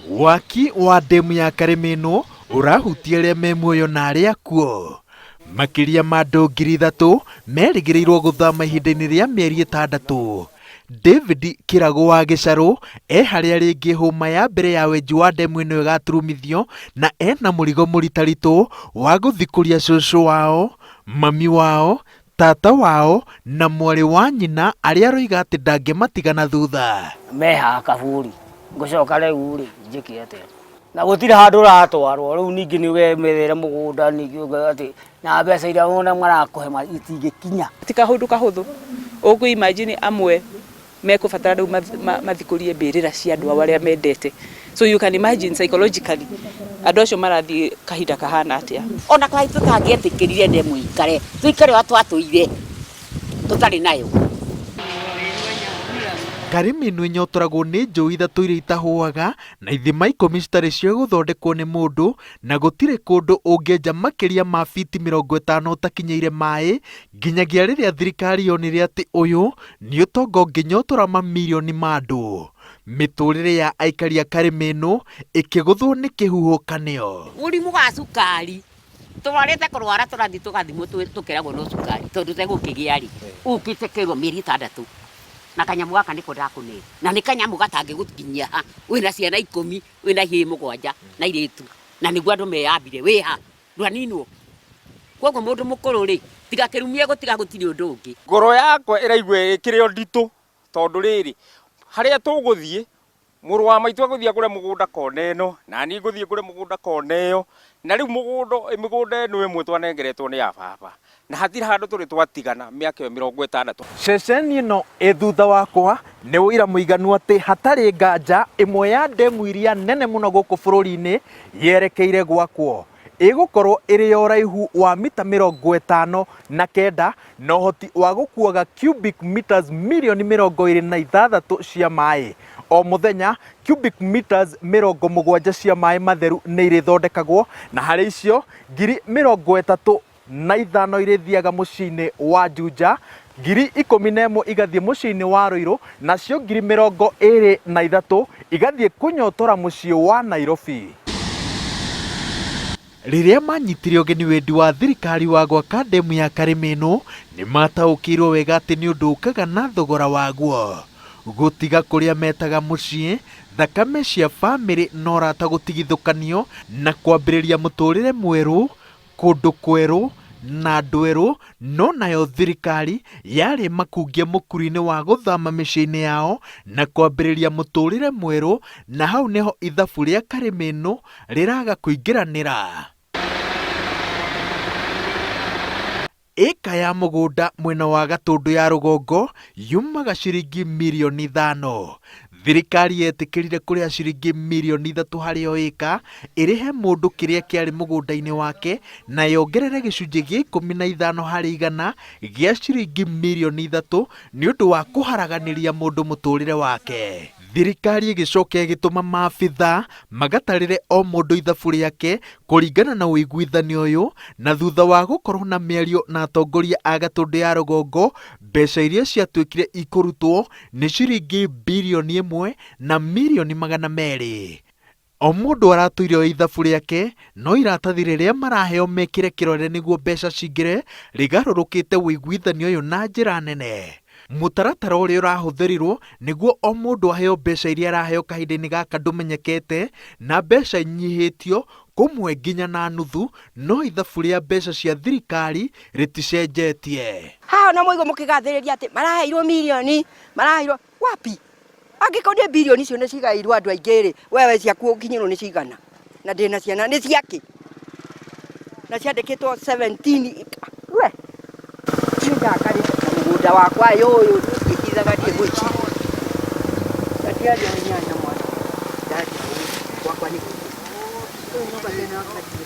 Waki wa ndemu ya Karemeno urahutia aria me muoyo na aria kuo. Makiria ma andũ 3,000 merĩgĩrĩirwo gũthama ihinda-inĩ rĩa mĩeri 6. David Kirago wa Gĩcarũ harĩa rĩngĩ hũma ya mbere ya wenji wa ndemu ĩno ĩgaturumithio na ena mũrigo mũritaritũ wa gũthikũria cũcũ wao, mami wao, tata wao na mwarĩ wa nyina arĩa aroiga atĩ ndangĩmatigana thutha. Meha kaburi ngũcoka rĩu rĩ njĩke atĩa na gũtirĩ handũ ratwarwo rĩu ningĩ nĩ wemerera mũgũnda ningĩ uga atĩ na mbeca iria wona marakũhe itingĩkinya ti kahũthũ ũgũ imagine amwe mekũbatara rĩu mathikũrie mbĩrĩra cia andũ arĩa mendete, so you can imagine psychologically andũ acio marathiĩ kahinda kahana atĩa. Ona kai tũtangĩetĩkĩrire ndemu ikare tuikare o twatũire tũtarĩ nayo. Karemeno inyotoragwo nĩ njũĩ ithatũ iria itahũaga na ithima 10 citarĩ cia gũthondekwo nĩ mũndũ, na gũtirĩ kũndũ ũngĩenja makĩria ma fiti 50 ũtakinyĩire maĩ, nginyagia rĩrĩa thirikari yonire atĩ ũyũ nĩ ũtonga ũngĩnyotora mamirioni ma andũ. Mĩtũrĩre ya aikari a Karemeno ĩkĩgũthwo nĩ kĩhuhũkanio. Mũrimũ wa cukari tũrwarĩte kũrwara tũrathi tũgathimwo tũkeragwo no cukari tondũ tegũkĩgĩa rĩ ũkĩte kĩrwo mĩeri 6 na kanyamu gaka niko ndakũnĩ na nĩ kanyamu gatangĩgũkinyia ha wĩna ciana 10 wĩna ihĩĩ 7 na irĩtu na nĩguo andũ meyambire wĩha ndwaninwo koguo mũndũ mũkũrũ rĩ tiga kĩrumie gũtiga gũtirĩ ũndũ ũngĩ. Ngoro yakwa ĩraigua ĩkĩrĩ nditũ tondũ rĩrĩ harĩa tũgũthiĩ mũrũ wa maitũ agũthiĩ kũrĩa mũgũnda koneno na niĩ ngũthiĩ kũrĩa mũgũnda koneyo na rĩu mũgũnda ĩno ĩmwe twanengeretwo nĩ ya baba na hatirĩ handũ tũrĩ twatigana mĩaka 60. Ceceni ĩno thutha wakwa nĩ ũira mũiganu atĩ hatarĩ nganja ĩmwe ya ndemu iria nene mũno gũkũ bũrũri-inĩ yerekeire gwakwo ĩgũkorwo ĩrĩ ya ũraihu wa mita 59 na ũhoti wa gũkuaga cubic meters milioni 26 cia maĩ o mũthenya. Cubic meters 70 cia maĩ matheru nĩ irĩthondekagwo na harĩ icio 35,000 irĩthiaga mũciĩ-inĩ wa Juja, 11,000 igathiĩ mũciĩ-inĩ wa Ruiru, nacio 23,000 igathiĩ kũnyotora mũciĩ wa Nairobi. Rĩrĩa manyitire ũgeni wendi wa thirikari wa gwaka ndemu ya Karemeno nĩ mataũkĩirwo wega atĩ nĩ ũndũ ũkaga na thogora waguo. Gũtiga kũrĩa metaga mũciĩ, thakame cia bamĩrĩ no rata gũtigithũkanio na kwambĩrĩria mũtũrĩre mwerũ kũndũ kwerũ na andũ erũ, no nayo thirikari yarĩ makungia mũkuri-inĩ wa gũthama mĩciĩ-inĩ yao na kwambĩrĩria mũtũrĩre mwerũ, na hau nĩho ithabu rĩa Karemeno rĩraga kũingĩranĩra. Ĩka ya mũgũnda mwena wa Gatũndũ ya rũgongo yumaga ciringi mirioni 5. Thirikari yetĩkĩrire kũrĩha ciringi mirioni 3 harĩ o ĩka ĩrĩhe mũndũ kĩrĩa kĩarĩ mũgũnda-inĩ wake na yongerere gĩcunjĩ gĩa 15 harĩ igana gĩa ciringi mirioni 3 nĩ ũndũ wa kũharaganĩria mũndũ mũtũrĩre wake. Thirikari ĩgĩcoka ĩgĩtũma maabitha magatarĩre o mũndũ ithabu rĩake kũringana na ũiguithanio ũyũ, na thutha wa gũkorwo na mĩario na atongoria a Gatũndũ ya rũgongo, mbeca iria ciatuĩkire ikũrutwo nĩ ciringi birioni 1 na mirioni 200. O mũndũ aratũire o ithabu rĩake, no iratathi rĩrĩa maraheo mekĩre kĩrore nĩguo mbeca cingĩre rĩgarũrũkĩte ũiguithanio ũyũ na njĩra nene. Mũtaratara ũrĩa ũrahũthĩrirwo nĩguo o mũndũ aheo mbeca iria araheo kahinda-inĩ gaka ndũmenyekete, na mbeca inyihĩtio kũmwe nginya na nuthu, no ithabu rĩa mbeca cia thirikari rĩticenjetie. Haha na mũigo mũkĩgathĩrĩria atĩ maraheirwo mirioni maraheirwo wapi angĩkorwo nĩ birioni icio nĩ cigairwo andũ aingĩ rĩ wewe ciaku ũkinyĩrwo nĩ cigana na ndĩna ciana nĩ ciake na ciandĩkĩtwo 17 we nĩndakari mũgũnda wakwa ũyũ ngĩkithaga thiĩ mũici gatiarĩ nyanya mwana ndari wakwa nĩ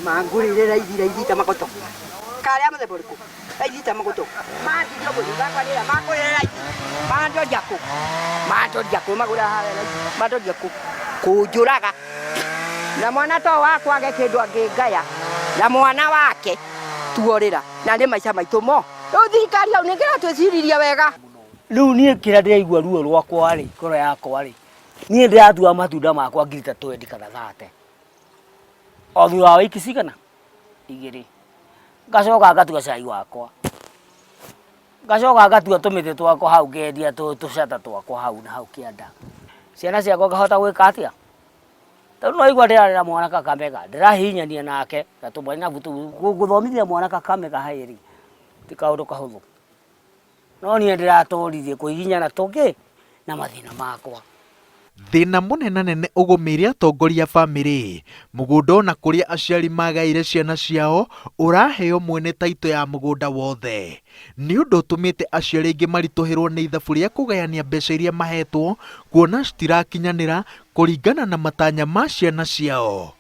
mangũrĩre raithi ta magoto karĩa mũthemba ũrĩkũ raithi ta magoto mandirio gũthiga kwa rĩra makũrĩre raithi mandoria kũ magũra harĩa mandoria kũ kũnjũraga na mwana to wakwa age kĩndũ angĩngaya na mwana wake tuorĩra na nĩ maica maitũ mo rĩu thirikari hau nĩngĩra twĩciririe wega rĩu niĩ kĩrĩa ndĩraigua ruo rwakwa rĩ ngoro yakwa rĩ niĩ ndĩratua matunda makwa 3,000 kana 30 o thutha wa wiki cigana 2 ngacoka ngatua cai wakwa ngacoka ngatua tũmĩtĩ twakwa hau ngendia tũcata twakwa hau na hau kĩanda ciana ciakwa ngahota gwĩka atĩa tondũ no igua ndĩrarera mwana Kakamega ndĩrahihinyania nake na tũmarinabu tũu gũthomithia mwana Kakamega haĩrĩ ti kaũndũ kahũthũ no niĩ ndĩratũrithie kũhihinyana tũngĩ na mathĩna makwa. Thina munene nene ugumire atongoria bamĩrĩ mũgũnda ona kũrĩa aciari magaire ciana ciao ũraheo mwene taito ya mũgũnda wothe nĩ ũndũ ũtũmĩte aciari aingĩ maritũhĩrwo nĩ ithabu rĩa kũgayania mbeca iria mahetwo kuona citirakinyanĩra kũringana na matanya ma ciana ciao.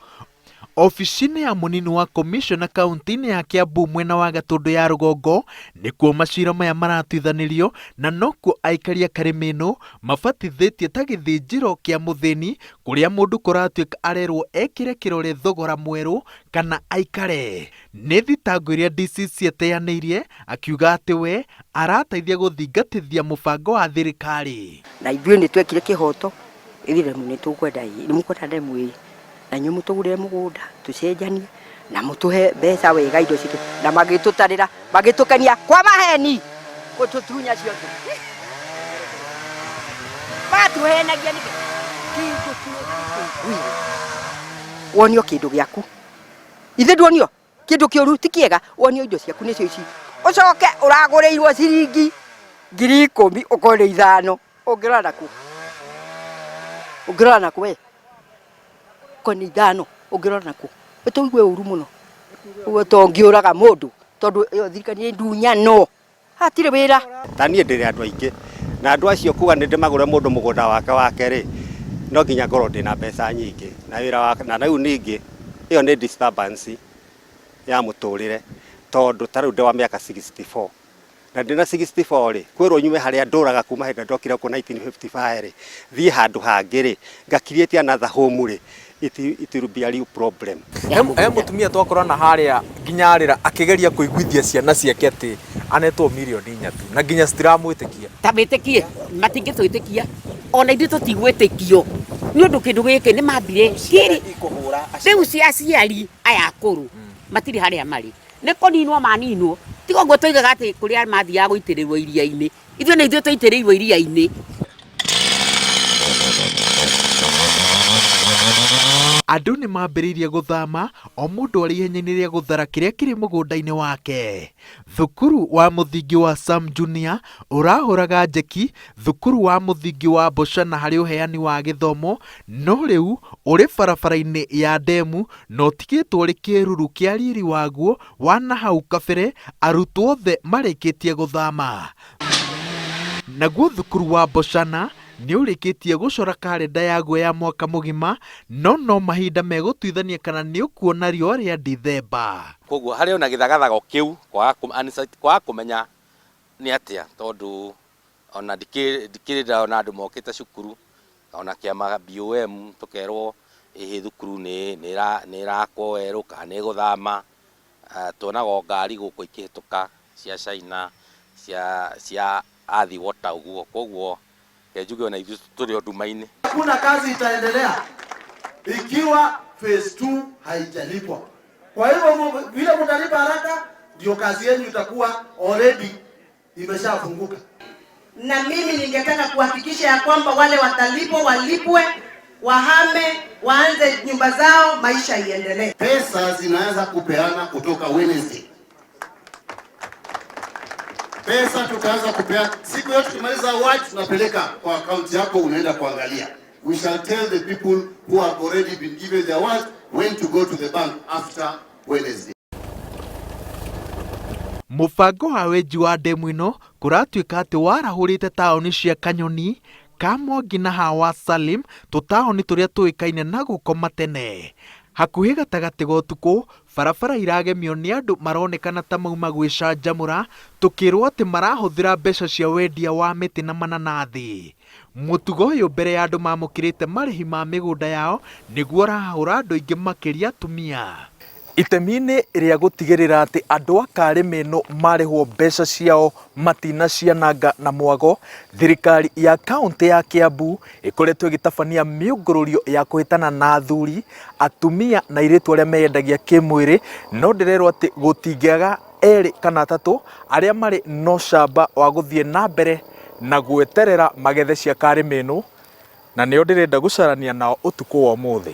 Ofici-inĩ ya mũnini wa komishona kaunti-inĩ ya Kiambu mwena wa Gatũndũ ya rũgongo nĩkuo macira maya maratuithanĩrio na nokuo aikari a Karĩmĩnũ mabatithĩtie ta gĩthĩnjĩro kĩa mũthĩni kũrĩa mũndũ kũratuĩka arerwo ekĩre kĩrore thogora mwerũ kana aikare. Nĩ thitango iria DCC ateanĩirie akiuga atĩ we arateithia gũthingatithia mũbango wa thirikari. Na ithuĩ nĩ twekire kĩhoto ithire nĩ tũkwenda ndemu ĩĩ na nyumu tugure mũgũnda tucenjanie na mutuhe mbeca wega indo cike na magĩtũtarĩra magĩtũkania kwa maheni gũtũtunya ciothe matuhenagia nĩkĩ wonio kĩndũ gĩaku ithe ndwonio kĩndũ kĩũru ti kĩega wonio indo ciaku nĩcio ici ũcoke ũragũrĩirwo ciringi 10,000 ũkore 5 ũngĩrora naku we koni 5 ũngĩrora naku ũtũigue ũru mũno ũguo tongĩũraga mũndũ tondũ ĩyo thirikari ndunya no hatirĩ wĩra taniĩ ndĩrĩ andũ aingĩ na andũ acio kuga nĩ ndĩmagũre mũndũ mũgũnda wake rĩ no nginya ngorwo ndĩna mbeca nyingĩ na wĩra wake na rĩu ningĩ ĩyo nĩ disturbance ya mũtũrĩre tondũ tarĩu ndĩ wa mĩaka 64 na ndĩna 64 rĩ kwĩrwo nyume harĩa ndũraga kuma hĩndĩ ndokire ku 1955 rĩ thiĩ handũ hangĩ rĩ ngakirĩtie another home rĩ it will be a real problem. Mutumia twakora na haria nginya arira akigeria kuiguithia ciana ciake ati anetwo milioni 3 na nginya citiramwitikia tabitikie matingitwitikia ona ithu tutigwitikio ni undu kindu giki ni mambire kiri riu cia aciari aya akuru matiri haria mari ni koninwo maninwo tigo ngo toigaga ati kuria mathiaga guitirirwo iria-ini ithu ni ithu tuitirirwo iria-ini. Andũ nĩ mambĩrĩirie gũthama o mũndũ arĩ ihenya-inĩ rĩa gũthara kĩrĩa kĩrĩ mũgũnda-inĩ wake. Thukuru wa mũthingi wa Sam Junior ũrahũraga njeki thukuru wa mũthingi wa Boshana harĩ ũheani wa gĩthomo no rĩu ũrĩ barabara-inĩ ya ndemu na ũtigĩtwo ũrĩ kĩruru kĩa riri waguo wa nahau kabere arutwo othe marĩkĩtie gũthama. Naguo thukuru wa Boshana nĩ ũrĩkĩtie gũcora karenda yaguo ya mwaka mũgima no mahinda megũtuithania kana nĩ ũkuona riũa rĩa Dithemba. Koguo harĩ ona gĩthagathago kĩu kwaga kũmenya nĩ atĩa tondũ ona ndikĩrĩ ona andũ mokĩte cukuru ona kĩama BOM tũkerwo ĩhĩ thukuru nĩ ĩrakwo werũ kana nĩ gũthama tuonaga ngari gũkũ ikĩhĩtũka cia China cia athi wota ũguo koguo Jugo na hivi studio Dumaini. Kuna kazi itaendelea ikiwa phase 2 haijalipwa. Kwa hivyo vile mtalipa haraka ndio kazi yenu itakuwa already imeshafunguka. Na mimi ningetaka kuhakikisha ya kwamba wale watalipwa walipwe, wahame, waanze nyumba zao, maisha iendelee. Pesa zinaweza kupeana kutoka Wednesday. Pesa tutaanza kupea siku yote tumaliza award tunapeleka kwa account yako unaenda kuangalia. We shall tell the people who have already been given the award when to go to the bank after Wednesday. Mũbango wa wenji wa ndemu ĩno kũratuĩka atĩ warahũrĩte taũni cia Kanyoni, Kamwangi na Hawa Salim tũtaũni tũrĩa tũĩkaine na gũkoma tene. Hakuhĩ gatagatĩ ga ũtukũ barabara iragemio nĩ andũ maronekana ta mauma gwĩcanjamũra tũkĩrwo atĩ marahũthĩra mbeca cia wendia wa mĩtĩ na mananathi. Mũtugo ũyũ mbere ya andũ mamũkĩrĩte marĩhi ma mĩgũnda yao nĩguo ũrahũra andũ aingĩ makĩria atumia. Itemi-inĩ rĩa gũtigĩrĩra atĩ andũ a Karĩmĩ ĩno marĩhwo mbeca ciao matinaciananga na mwago, thirikari ya kaũntĩ ya Kiambu ĩkoretwo ĩgĩtabania mĩũngũrũrio ya kũhĩtana na athuri, atumia na airĩtu arĩa meyendagia kĩmwĩrĩ, no ndĩrerwo atĩ gũtingĩaga erĩ kana atatũ arĩa marĩ na ũcamba wa gũthiĩ na mbere na gweterera magethe cia Karĩmĩ ĩno, na nĩo ndĩrenda gũcarania nao ũtukũ wa ũmũthĩ.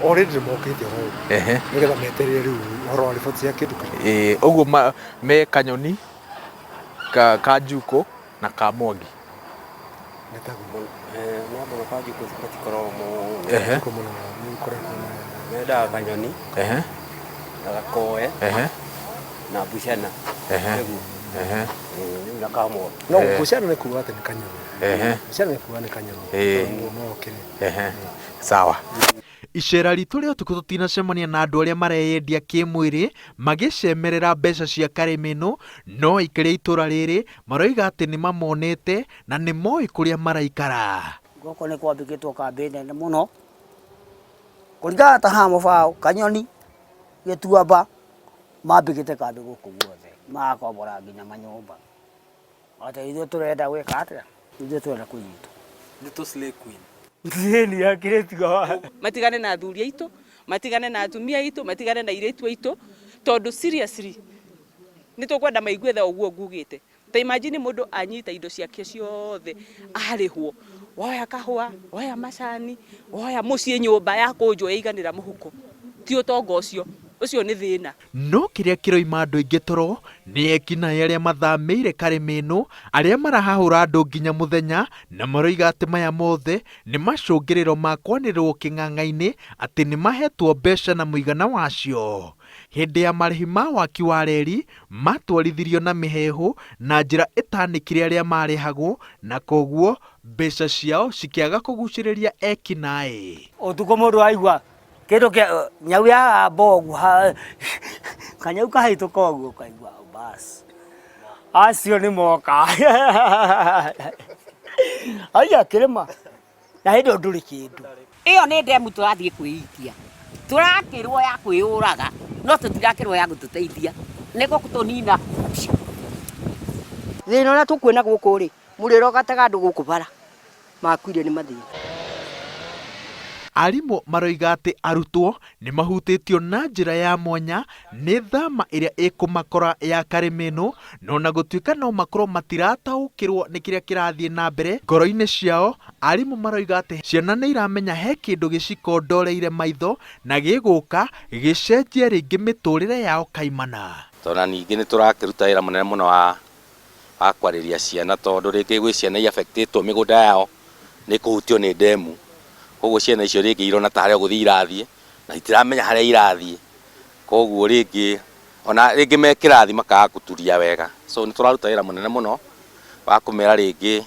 Already mokĩte hau nigetha meterere rĩu ũhoro wa riboti cia kĩndũ kĩu. Ũguo me Kanyoni, ka Njuko na ka Mwangi. Nĩandũ ka Njuko citikoragwo mendaga Kanyoni na Gakoe na Bucana. Na ka Mwangi. No Bucana nĩ kuuga atĩ nĩ Kanyoni. Bucana nĩ kuuga nĩ Kanyoni. Sawa. Icera ritũ rĩa ũtukũ tũtinacemania na andũ arĩa mareyendia kĩmwĩrĩ magĩcemerera mbeca cia Karĩmĩ ĩno, no aikari itũra rĩrĩ maroiga atĩ nĩ mamonete na nĩ moĩ kũrĩa maraikara. Gũkũ nĩ kwambĩkĩtwo kambĩ nene mũno kũringana ta haha Mũbaũ, Kanyoni, Gĩtuamba mambĩkĩte kambĩ gũkũ guothe, magakombora nginya manyũmba. Ata ithuĩ tũrenda gwĩka atĩa? Ithuĩ tũrenda kũnyitwo. Nĩ tũ slay queen. Thĩni akĩrĩtiga matigane na athuri aitũ, matigane na atumia aitũ, matigane na airĩtu aitũ, tondũ seriously nĩ tũkwenda maigue tha ũguo ngugĩte. Ta imagine mũndũ anyita indo ciake ciothe arĩhwo, woya kahũa, woya macani, woya mũciĩ nyũmba ya kũnjwo yaiganĩra mũhuko, ti ũtonga ũcio. Ũcio nĩ thĩna. No kĩrĩa kĩroima andũ aingĩ toro nĩ ekinaĩ arĩa mathamĩire Karĩmĩ ĩno, arĩa marahahũra andũ nginya mũthenya, na maroiga atĩ maya mothe nĩ macũngĩrĩro ma kwanĩrĩrwo kĩng'ang'a-inĩ atĩ nĩ mahetwo mbeca na mũigana wacio. Hĩndĩ ya marĩhi ma waki wa reri matwarithirio na mĩhehu na njĩra ĩtanĩkire arĩa marĩhagwo, na koguo mbeca ciao cikĩaga kũgucĩrĩria ekinaĩ. Ũtukũ mũndũ aigua kĩndũ kĩa nyau ya mbogu kanyau kahĩtũka ũguo ũkaigua basi acio nĩ moka aya kĩrĩma na hĩndĩ ndũrĩ kĩndũ. Ĩyo nĩ ndemu tũrathiĩ kwĩitia, tũrakĩrwo ya kwĩyũraga no tũtirakĩrwo ya gũtũteithia, nĩguo kũtũnina. Thĩna ũrĩa tũkwona gũkũ rĩ, mũrĩro gatega andũ gũkũ bara makuire nĩ mathĩna. Arimũ maroiga atĩ arutwo nĩ mahutĩtio na njĩra ya mwanya nĩ thama ĩrĩa ĩkũmakora ya Karĩmĩ ĩno, no na gũtuĩka no makorwo matirataũkĩrwo nĩ kĩrĩa kĩrathiĩ na mbere ngoro-inĩ ciao. Arimũ maroiga atĩ ciana nĩ iramenya he kĩndũ gĩcikondoreire maitho na gĩgũka gĩcenjie rĩngĩ mĩtũrĩre yao kaimana. Tona ningĩ nĩ tũrakĩruta wĩra mũnene mũno wa kwarĩria ciana, tondũ rĩngĩ gwĩ ciana i-affectĩtwo mĩgũnda yao nĩ kũhutio nĩ ndemu. Koguo ciana icio rĩngĩ irona tarĩa gũthiĩ irathiĩ na itiramenya harĩa irathiĩ, koguo rĩngĩ ona rĩngĩ me kĩrathi makaga gũturia wega. So nĩ tũraruta wĩra mũnene mũno wa kũmera rĩngĩ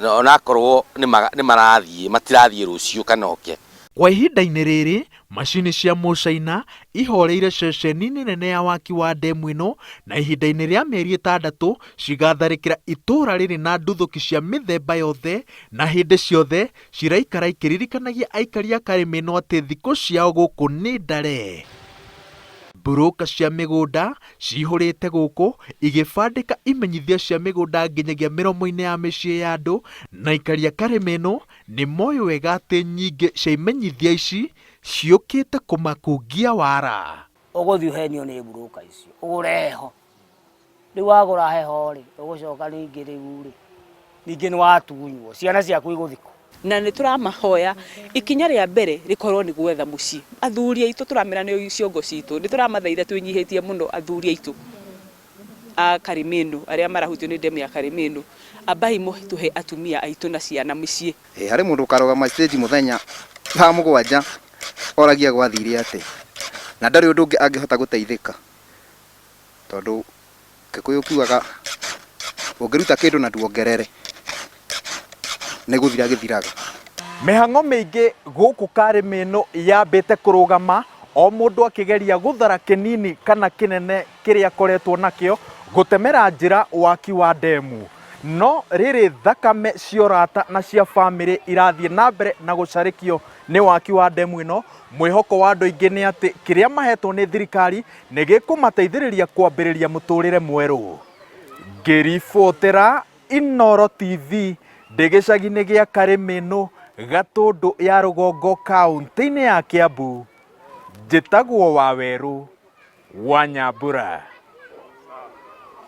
onakorwo nĩ marathiĩ matirathiĩ rũciũ kana oke. Kwa ihinda-inĩ rĩrĩ macini cia mũcaina ihoreire ceceni-inĩ nene ya waki wa ndemu ĩno, na ihinda-inĩ rĩa mĩeri 6 cigatharĩkĩra itũra rĩrĩ na nduthũki cia mĩthemba yothe, na hĩndĩ ciothe ciraikara ikĩririkanagia aikari a Karĩmĩ ĩno atĩ thikũ ciao gũkũ nĩ ndare. Broka cia mĩgũnda cihũrĩte gũkũ igĩbandĩka imenyithia cia mĩgũnda nginyagia mĩromo-inĩ ya mĩciĩ ya andũ, na aikari a Karĩmĩ ĩno nĩ moĩ wega atĩ nyingĩ cia imenyithia ici ciũkĩte kũmakungia wara. Ũgũthiĩ ũhenio nĩ broka icio ũgũre heho, rĩu wagũra heho rĩ ũgũcoka rĩngĩ rĩu rĩ ningĩ nĩ watunywo, ciana ciaku igũthikwo. Na nĩ tũramahoya ikinya rĩa mbere rĩkorwo nĩ gwetha mũciĩ. Athuri aitũ tũramera nĩ ciongo citũ, nĩ tũramathaitha twĩnyihĩtie mũno athuri aitũ a Karĩmĩ ĩno arĩa marahutio nĩ ndemu ya Karĩmĩ ĩno, ambai mũtũhe atumia aitũ na ciana mũciĩ. Harĩ mũndũ ũkarũgama stage mũthenya wa mũgwanja oragia gwathire atĩ, na ndarĩ ũndũ ũngĩ angĩhota gũteithĩka, tondũ Gĩkũyũ kiugaga ũngĩruta kĩndũ na nduongerere nĩ gũthira gĩthiraga. Mĩhang'o mĩingĩ gũkũ Karĩmĩ ĩno yambĩte kũrũgama, o mũndũ akĩgeria gũthara kĩnini kana kĩnene kĩrĩa akoretwo nakĩo gũtemera njĩra waki wa ndemu. no rĩrĩ thakame ciorata na cia bamĩrĩ irathiĩ na mbere na gũcarĩkio nĩ waki wa ndemu ĩno. Mwĩhoko wa andũ aingĩ nĩ atĩ kĩrĩa mahetwo nĩ thirikari nĩ gĩkũmateithĩrĩria kwambĩrĩria mũtũrĩre mwerũ. Ngĩribotera Inooro TV ndĩ gĩcagi-inĩ gĩa Karĩmĩnũ, Gatũndũ ya rũgongo, kaũntĩ-inĩ ya Kiambu. Njĩtagwo Wawerũ wa Nyambura.